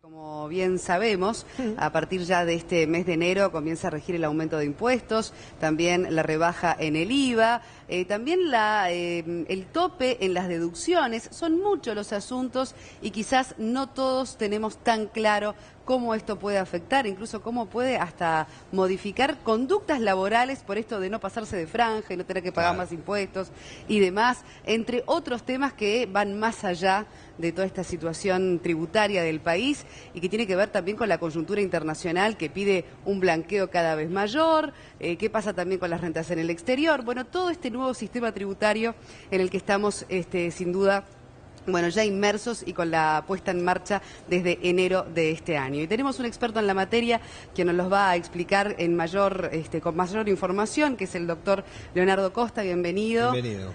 Como bien sabemos, a partir ya de este mes de enero comienza a regir el aumento de impuestos, también la rebaja en el IVA, también el tope en las deducciones. Son muchos los asuntos y quizás no todos tenemos tan claro cómo esto puede afectar, incluso cómo puede hasta modificar conductas laborales por esto de no pasarse de franja y no tener que pagar más impuestos y demás, entre otros temas que van más allá de toda esta situación tributaria del país y que tiene que ver también con la coyuntura internacional que pide un blanqueo cada vez mayor, qué pasa también con las rentas en el exterior. Bueno, todo este nuevo sistema tributario en el que estamos sin duda ya inmersos y con la puesta en marcha desde enero de este año. Y tenemos un experto en la materia que nos los va a explicar en con mayor información, que es el doctor Leonardo Costa. Bienvenido. Bienvenido.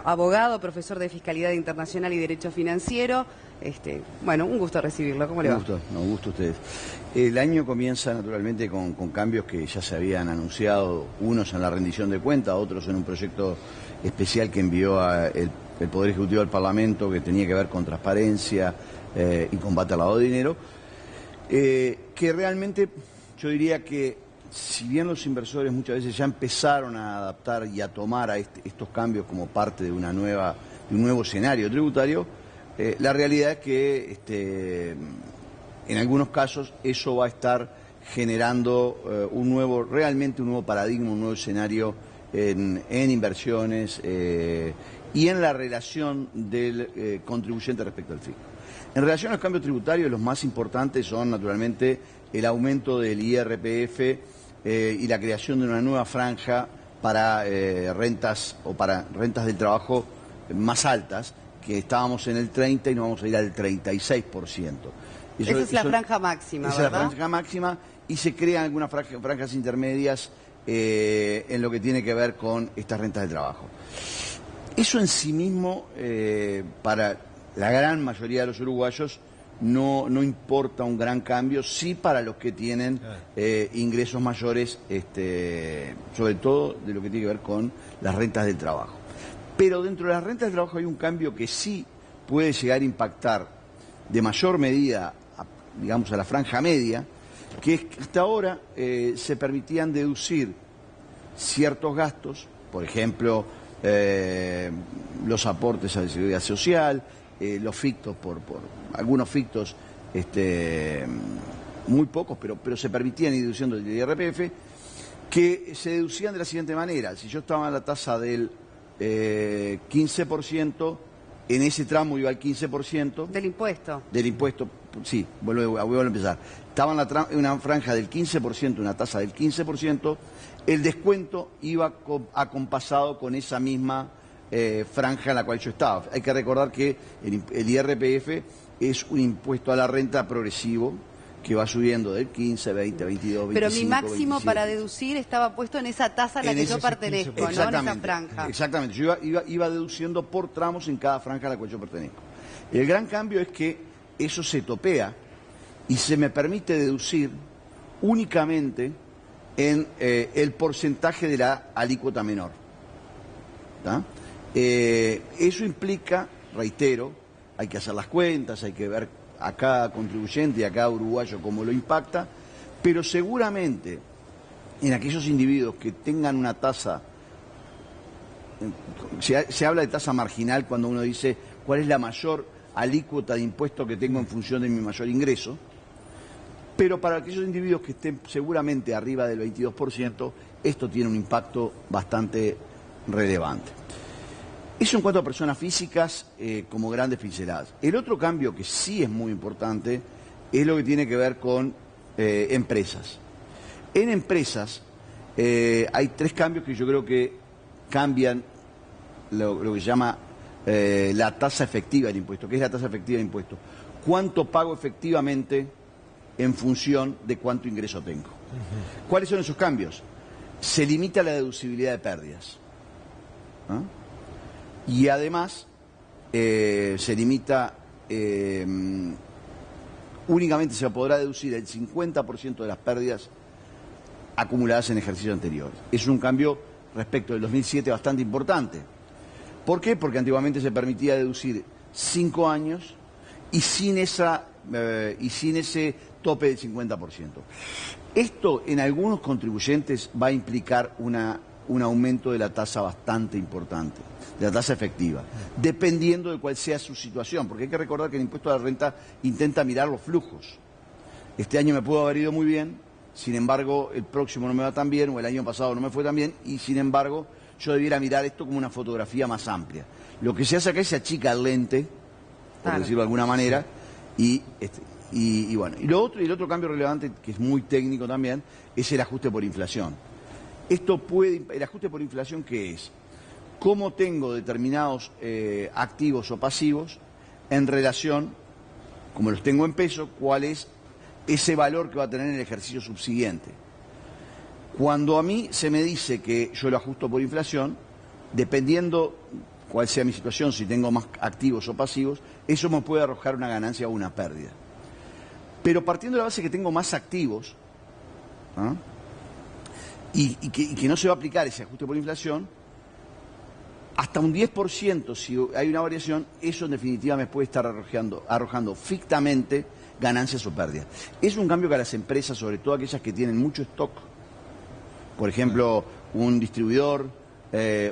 Abogado, profesor de Fiscalidad Internacional y Derecho Financiero. Un gusto recibirlo. ¿Cómo le va? Un gusto a ustedes. El año comienza naturalmente con cambios que ya se habían anunciado, unos en la rendición de cuentas, otros en un proyecto especial que envió el Poder Ejecutivo al Parlamento, que tenía que ver con transparencia y combate al lavado de dinero, que realmente yo diría que si bien los inversores muchas veces ya empezaron a adaptar y a tomar a estos cambios como parte de un nuevo escenario tributario, la realidad es que en algunos casos eso va a estar generando realmente un nuevo paradigma, un nuevo escenario en inversiones y en la relación del contribuyente respecto al fisco. En relación a los cambios tributarios, los más importantes son naturalmente el aumento del IRPF y la creación de una nueva franja para rentas del trabajo más altas, que estábamos en el 30 y nos vamos a ir al 36%. Esa es la franja máxima, ¿verdad? Esa es la franja máxima y se crean algunas franjas intermedias en lo que tiene que ver con estas rentas de trabajo. Eso en sí mismo, para la gran mayoría de los uruguayos, no importa un gran cambio, sí para los que tienen ingresos mayores, sobre todo de lo que tiene que ver con las rentas del trabajo. Pero dentro de las rentas del trabajo hay un cambio que sí puede llegar a impactar de mayor medida, digamos, a la franja media, que es que hasta ahora se permitían deducir ciertos gastos, por ejemplo, los aportes a la seguridad social, los fictos, por algunos fictos, muy pocos, pero se permitían ir deduciendo del IRPF, que se deducían de la siguiente manera: si yo estaba en la tasa del 15%, en ese tramo iba al 15%. ¿Del impuesto? Del impuesto, sí, vuelvo a empezar. Estaba en una franja del 15%, una tasa del 15%, el descuento iba acompasado con esa misma franja en la cual yo estaba. Hay que recordar que el IRPF es un impuesto a la renta progresivo que va subiendo del 15, 20, 22, 25, Pero mi máximo 27. Para deducir estaba puesto en esa tasa a la que yo pertenezco, no en esa franja. Exactamente, yo iba deduciendo por tramos en cada franja a la cual yo pertenezco. El gran cambio es que eso se topea y se me permite deducir únicamente en el porcentaje de la alícuota menor. Eso implica, reitero, hay que hacer las cuentas, hay que ver a cada contribuyente y a cada uruguayo cómo lo impacta, pero seguramente en aquellos individuos que tengan una tasa, se habla de tasa marginal cuando uno dice cuál es la mayor alícuota de impuesto que tengo en función de mi mayor ingreso, pero para aquellos individuos que estén seguramente arriba del 22%, esto tiene un impacto bastante relevante. Eso en cuanto a personas físicas, como grandes pinceladas. El otro cambio que sí es muy importante es lo que tiene que ver con empresas. En empresas hay tres cambios que yo creo que cambian lo que se llama la tasa efectiva del impuesto. ¿Qué es la tasa efectiva del impuesto? ¿Cuánto pago efectivamente en función de cuánto ingreso tengo? ¿Cuáles son esos cambios? Se limita la deducibilidad de pérdidas. Y además se limita, únicamente se podrá deducir el 50% de las pérdidas acumuladas en ejercicios anteriores. Es un cambio respecto del 2007 bastante importante. ¿Por qué? Porque antiguamente se permitía deducir 5 años y sin ese tope del 50%. Esto en algunos contribuyentes va a implicar un aumento de la tasa bastante importante, de la tasa efectiva, dependiendo de cuál sea su situación, porque hay que recordar que el impuesto a la renta intenta mirar los flujos. Este año me pudo haber ido muy bien, sin embargo el próximo no me va tan bien, o el año pasado no me fue tan bien, y sin embargo yo debiera mirar esto como una fotografía más amplia. Lo que se hace acá es se achica el lente, por decirlo de alguna manera, y bueno. Y el otro cambio relevante, que es muy técnico también, es el ajuste por inflación. El ajuste por inflación, ¿qué es? Cómo tengo determinados activos o pasivos en relación, como los tengo en peso, cuál es ese valor que va a tener en el ejercicio subsiguiente. Cuando a mí se me dice que yo lo ajusto por inflación, dependiendo cuál sea mi situación, si tengo más activos o pasivos, eso me puede arrojar una ganancia o una pérdida. Pero partiendo de la base que tengo más activos, ¿ah? y que no se va a aplicar ese ajuste por inflación, hasta un 10%, si hay una variación, eso en definitiva me puede estar arrojando fictamente ganancias o pérdidas. Es un cambio que a las empresas, sobre todo aquellas que tienen mucho stock, por ejemplo, un distribuidor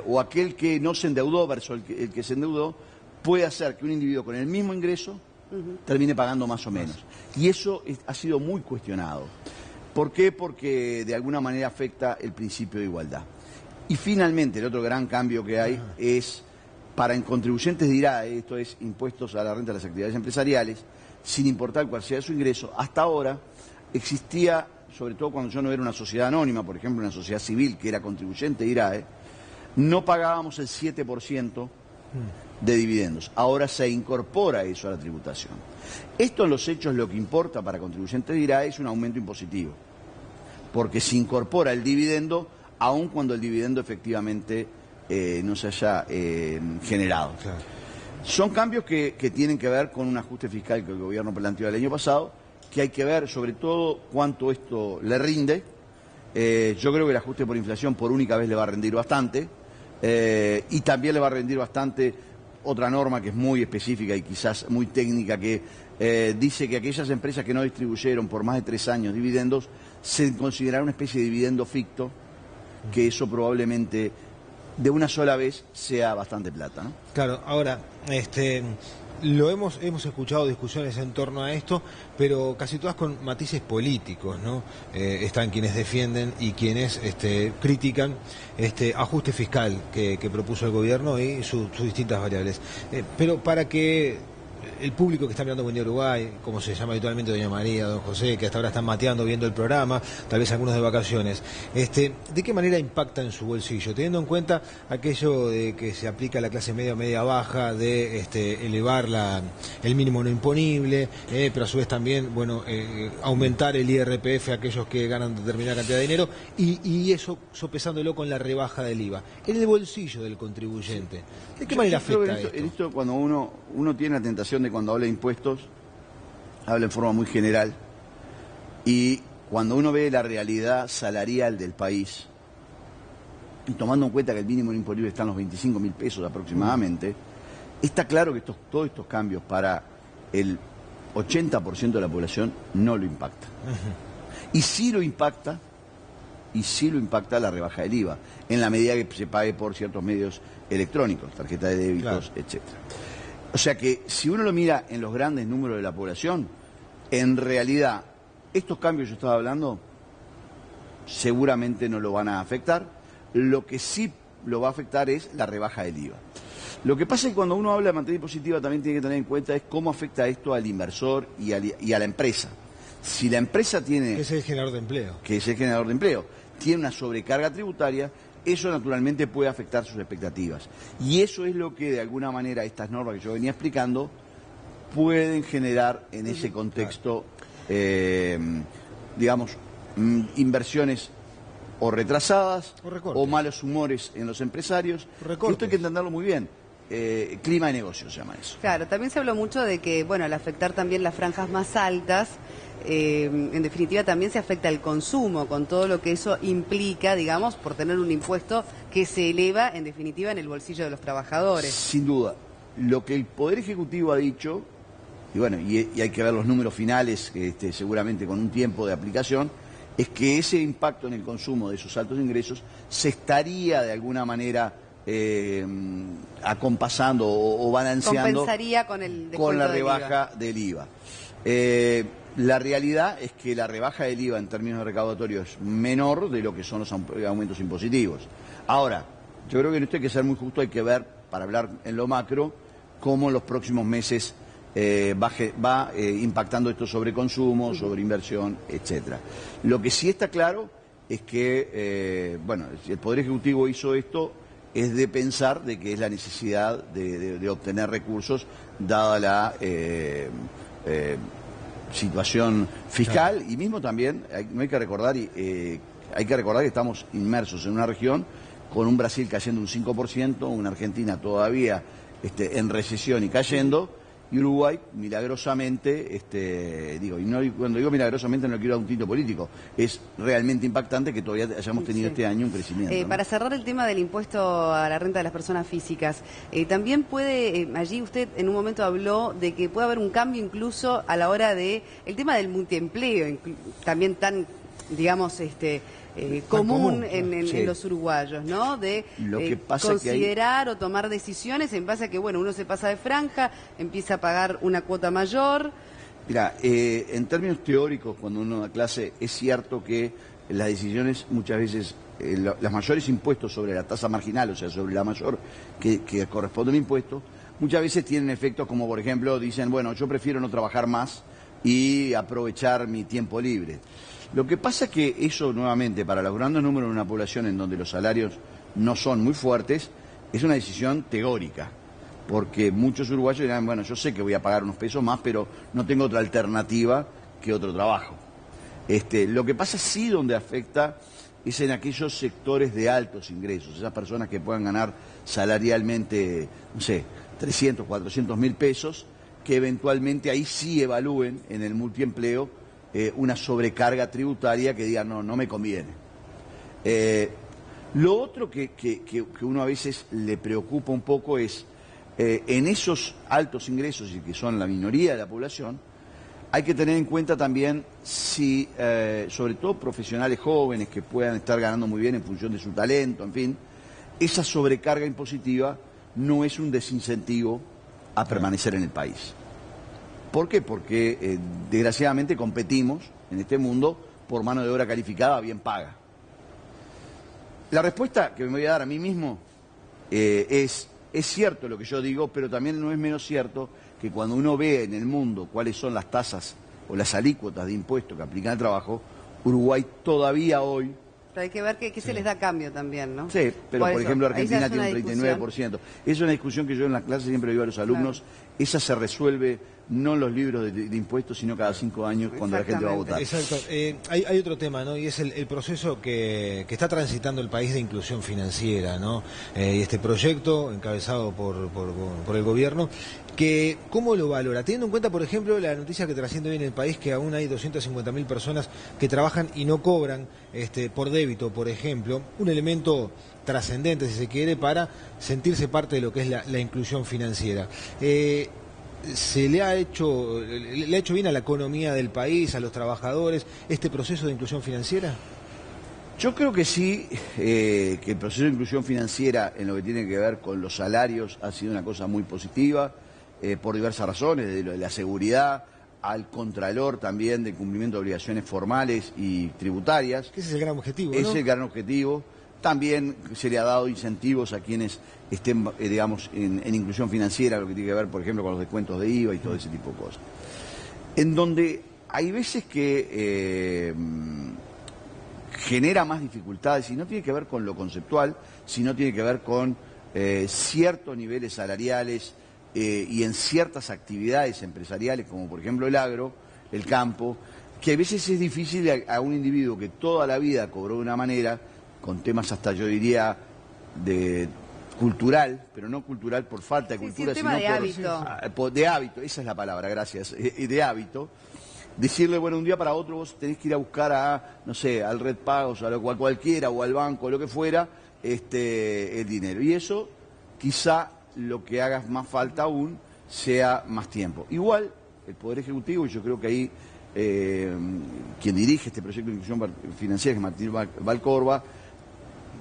o aquel que no se endeudó versus el que se endeudó, puede hacer que un individuo con el mismo ingreso termine pagando más o menos. Y eso ha sido muy cuestionado. ¿Por qué? Porque de alguna manera afecta el principio de igualdad. Y finalmente, el otro gran cambio que hay es, para contribuyentes de IRAE, esto es impuestos a la renta de las actividades empresariales, sin importar cuál sea su ingreso, hasta ahora existía, sobre todo cuando yo no era una sociedad anónima, por ejemplo una sociedad civil que era contribuyente de IRAE, no pagábamos el 7% de dividendos. Ahora se incorpora eso a la tributación. Esto en los hechos lo que importa para contribuyentes de IRAE es un aumento impositivo, porque se incorpora el dividendo aun cuando el dividendo efectivamente no se haya generado. Claro. Son cambios que tienen que ver con un ajuste fiscal que el gobierno planteó el año pasado, que hay que ver sobre todo cuánto esto le rinde. Yo creo que el ajuste por inflación por única vez le va a rendir bastante, y también le va a rendir bastante otra norma que es muy específica y quizás muy técnica, que dice que aquellas empresas que no distribuyeron por más de 3 años dividendos se considerará una especie de dividendo ficto, que eso probablemente de una sola vez sea bastante plata, ¿no? Claro, ahora, hemos escuchado discusiones en torno a esto, pero casi todas con matices políticos, ¿no? Están quienes defienden y quienes critican este ajuste fiscal que propuso el gobierno y sus distintas variables. Pero para que el público que está mirando Buen Día Uruguay, como se llama habitualmente doña María, don José, que hasta ahora están mateando, viendo el programa, tal vez algunos de vacaciones, ¿de qué manera impacta en su bolsillo? Teniendo en cuenta aquello de que se aplica a la clase media o media baja, de elevar el mínimo no imponible, pero a su vez también, aumentar el IRPF a aquellos que ganan determinada cantidad de dinero, y eso sopesándolo con la rebaja del IVA. En el bolsillo del contribuyente, ¿de qué manera afecta esto? En esto, cuando uno tiene la tentación de cuando habla de impuestos, habla en forma muy general, y cuando uno ve la realidad salarial del país, y tomando en cuenta que el mínimo imponible está en los 25.000 pesos aproximadamente, está claro que todos estos cambios para el 80% de la población no lo impactan. Y sí lo impacta la rebaja del IVA, en la medida que se pague por ciertos medios electrónicos, tarjeta de débitos, claro, etcétera. O sea que si uno lo mira en los grandes números de la población, en realidad estos cambios que yo estaba hablando seguramente no lo van a afectar. Lo que sí lo va a afectar es la rebaja del IVA. Lo que pasa es que cuando uno habla de materia impositiva también tiene que tener en cuenta es cómo afecta esto al inversor y a la empresa. Si la empresa tiene... Que es el generador de empleo. Que es el generador de empleo. Tiene una sobrecarga tributaria, eso naturalmente puede afectar sus expectativas. Y eso es lo que de alguna manera estas normas que yo venía explicando pueden generar en ese contexto, digamos, inversiones o retrasadas o malos humores en los empresarios. Esto hay que entenderlo muy bien. Clima de negocio se llama eso. Claro, también se habló mucho de que, bueno, al afectar también las franjas más altas, en definitiva también se afecta el consumo, con todo lo que eso implica, digamos, por tener un impuesto que se eleva, en definitiva, en el bolsillo de los trabajadores. Sin duda. Lo que el Poder Ejecutivo ha dicho y bueno, y hay que ver los números finales, seguramente con un tiempo de aplicación, es que ese impacto en el consumo de esos altos ingresos se estaría de alguna manera acompasando o balanceando compensaría con la rebaja del IVA. La realidad es que la rebaja del IVA en términos recaudatorios es menor de lo que son los aumentos impositivos. Ahora, yo creo que en esto hay que ser muy justo, hay que ver, para hablar en lo macro, cómo en los próximos meses va impactando esto sobre consumo, sobre inversión, etcétera. Lo que sí está claro es que, bueno, si el Poder Ejecutivo hizo esto, es de pensar de que es la necesidad de obtener recursos, dada la situación fiscal, claro. Y mismo también, hay que recordar que estamos inmersos en una región con un Brasil cayendo un 5%, una Argentina todavía en recesión y cayendo, y Uruguay milagrosamente, cuando digo milagrosamente no quiero dar un tinto político, es realmente impactante que todavía hayamos tenido este año un crecimiento. ¿No? Para cerrar el tema del impuesto a la renta de las personas físicas, también puede, allí usted en un momento habló de que puede haber un cambio incluso a la hora de el tema del multiempleo, también tan, digamos, común en los uruguayos, ¿no? De lo que pasa considerar o tomar decisiones en base a que, bueno, uno se pasa de franja, empieza a pagar una cuota mayor. Mira, en términos teóricos, cuando uno da clase, es cierto que las decisiones muchas veces, los mayores impuestos sobre la tasa marginal, o sea, sobre la mayor que corresponde al impuesto, muchas veces tienen efectos como, por ejemplo, dicen, bueno, yo prefiero no trabajar más y aprovechar mi tiempo libre. Lo que pasa es que eso, nuevamente, para los grandes números de una población en donde los salarios no son muy fuertes, es una decisión teórica, porque muchos uruguayos dirán, bueno, yo sé que voy a pagar unos pesos más, pero no tengo otra alternativa que otro trabajo. Lo que pasa sí donde afecta es en aquellos sectores de altos ingresos, esas personas que puedan ganar salarialmente, no sé, 300, 400 mil pesos, que eventualmente ahí sí evalúen en el multiempleo una sobrecarga tributaria que diga, no me conviene. Lo otro que uno a veces le preocupa un poco es, en esos altos ingresos, y que son la minoría de la población, hay que tener en cuenta también si, sobre todo profesionales jóvenes que puedan estar ganando muy bien en función de su talento, en fin, esa sobrecarga impositiva no es un desincentivo a permanecer en el país. ¿Por qué? Porque desgraciadamente competimos en este mundo por mano de obra calificada bien paga. La respuesta que me voy a dar a mí mismo es cierto lo que yo digo, pero también no es menos cierto que cuando uno ve en el mundo cuáles son las tasas o las alícuotas de impuestos que aplican al trabajo, Uruguay todavía hoy... Pero hay que ver qué se les da cambio también, ¿no? Sí, pero por ejemplo Argentina tiene un 39%. Es una discusión que yo en la clase siempre digo a los alumnos, claro. Esa se resuelve no en los libros de impuestos, sino cada 5 años cuando la gente va a votar. Exacto. Hay otro tema, ¿no? Y es el proceso que está transitando el país de inclusión financiera, ¿no? Y este proyecto encabezado por el gobierno, que ¿cómo lo valora? Teniendo en cuenta, por ejemplo, la noticia que trasciende hoy en el país, que aún hay 250.000 personas que trabajan y no cobran por débito, por ejemplo, un elemento trascendente, si se quiere, para sentirse parte de lo que es la inclusión financiera. ¿Se le ha hecho bien a la economía del país, a los trabajadores, este proceso de inclusión financiera? Yo creo que sí, que el proceso de inclusión financiera en lo que tiene que ver con los salarios ha sido una cosa muy positiva, por diversas razones, de la seguridad, al contralor también del cumplimiento de obligaciones formales y tributarias. Ese es el gran objetivo, ¿no? Es el gran objetivo. También se le ha dado incentivos a quienes estén, digamos, en inclusión financiera, lo que tiene que ver, por ejemplo, con los descuentos de IVA y todo ese tipo de cosas. En donde hay veces que genera más dificultades, y no tiene que ver con lo conceptual, sino tiene que ver con ciertos niveles salariales y en ciertas actividades empresariales, como por ejemplo el agro, el campo, que a veces es difícil a un individuo que toda la vida cobró de una manera, con temas hasta yo diría de cultural, pero no cultural por falta de cultura, sino de hábito. De hábito, esa es la palabra, gracias, de hábito. Decirle, bueno, un día para otro vos tenés que ir a buscar a, no sé, al Red Pagos, a cualquiera, o al banco, o lo que fuera, el dinero. Y eso, quizá lo que hagas más falta aún sea más tiempo. Igual, el Poder Ejecutivo, y yo creo que ahí quien dirige este proyecto de inclusión financiera, que es Martín Valcorba,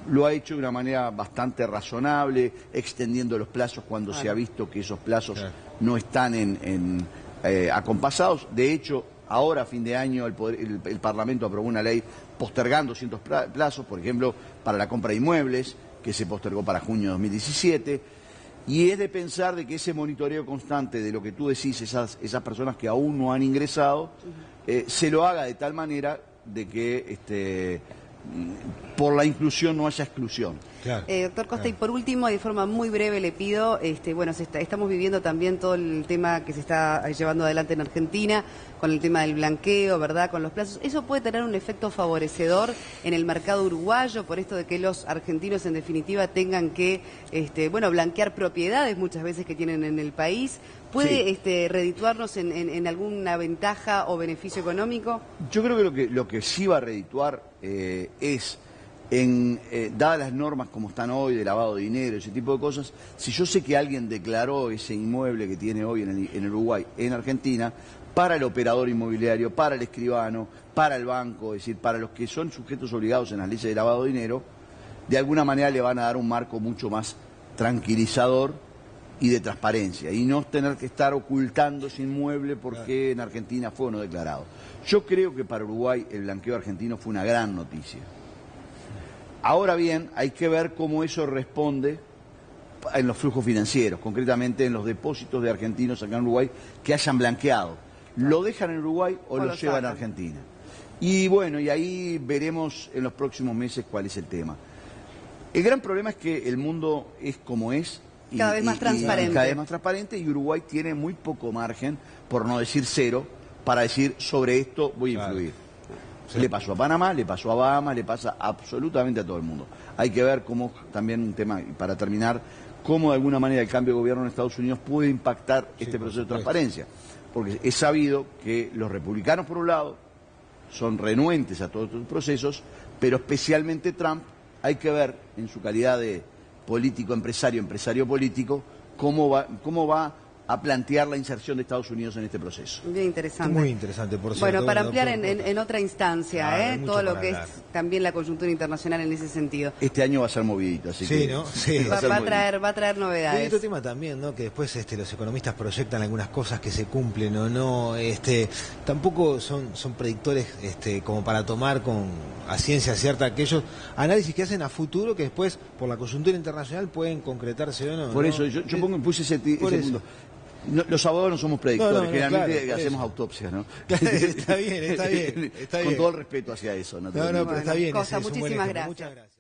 lo ha hecho de una manera bastante razonable, extendiendo los plazos cuando se ha visto que esos plazos no están acompasados. De hecho, ahora a fin de año el Parlamento aprobó una ley postergando ciertos plazos, por ejemplo, para la compra de inmuebles, que se postergó para junio de 2017. Y es de pensar de que ese monitoreo constante de lo que tú decís, esas personas que aún no han ingresado, se lo haga de tal manera de que por la inclusión no haya exclusión. Claro. Doctor Costa, y por último, de forma muy breve le pido, bueno, estamos viviendo también todo el tema que se está llevando adelante en Argentina, con el tema del blanqueo, ¿verdad?, con los plazos. ¿Eso puede tener un efecto favorecedor en el mercado uruguayo, por esto de que los argentinos en definitiva tengan que, bueno, blanquear propiedades muchas veces que tienen en el país? ¿Puede redituarnos en alguna ventaja o beneficio económico? Yo creo que lo que sí va a redituar es, dadas las normas como están hoy de lavado de dinero, ese tipo de cosas, si yo sé que alguien declaró ese inmueble que tiene hoy en Uruguay, en Argentina, para el operador inmobiliario, para el escribano, para el banco, es decir, para los que son sujetos obligados en las leyes de lavado de dinero, de alguna manera le van a dar un marco mucho más tranquilizador y de transparencia, y no tener que estar ocultando ese inmueble porque en Argentina fue o no declarado. Yo creo que para Uruguay el blanqueo argentino fue una gran noticia. Ahora bien, hay que ver cómo eso responde en los flujos financieros, concretamente en los depósitos de argentinos acá en Uruguay que hayan blanqueado. ¿Lo dejan en Uruguay o lo llevan a Argentina? Y bueno, y ahí veremos en los próximos meses cuál es el tema. El gran problema es que el mundo es como es. Cada vez más transparente. Cada vez más transparente, y Uruguay tiene muy poco margen, por no decir cero, para decir sobre esto voy a influir. Sí. Le pasó a Panamá, le pasó a Bahamas, le pasa absolutamente a todo el mundo. Hay que ver cómo, también un tema, y para terminar, cómo de alguna manera el cambio de gobierno en Estados Unidos puede impactar este proceso de transparencia. Porque es sabido que los republicanos, por un lado, son renuentes a todos estos procesos, pero especialmente Trump, hay que ver en su calidad de político, empresario político, cómo va a plantear la inserción de Estados Unidos en este proceso. Bien interesante. Muy interesante, por cierto. Bueno, para ampliar en otra instancia, todo lo que es también la coyuntura internacional en ese sentido. Este año va a ser movidito, así que... ¿no? Sí. Va a traer novedades. Y otro tema también, ¿no?, que después los economistas proyectan algunas cosas que se cumplen o no, tampoco son predictores como para tomar a ciencia cierta aquellos análisis que hacen a futuro que después, por la coyuntura internacional, pueden concretarse o no. Por eso, yo puse ese punto. No, los abogados no somos predictores, generalmente hacemos autopsias, ¿no? Está bien. Con todo el respeto hacia eso. Pero está bien. Muchísimas gracias. Muchas gracias.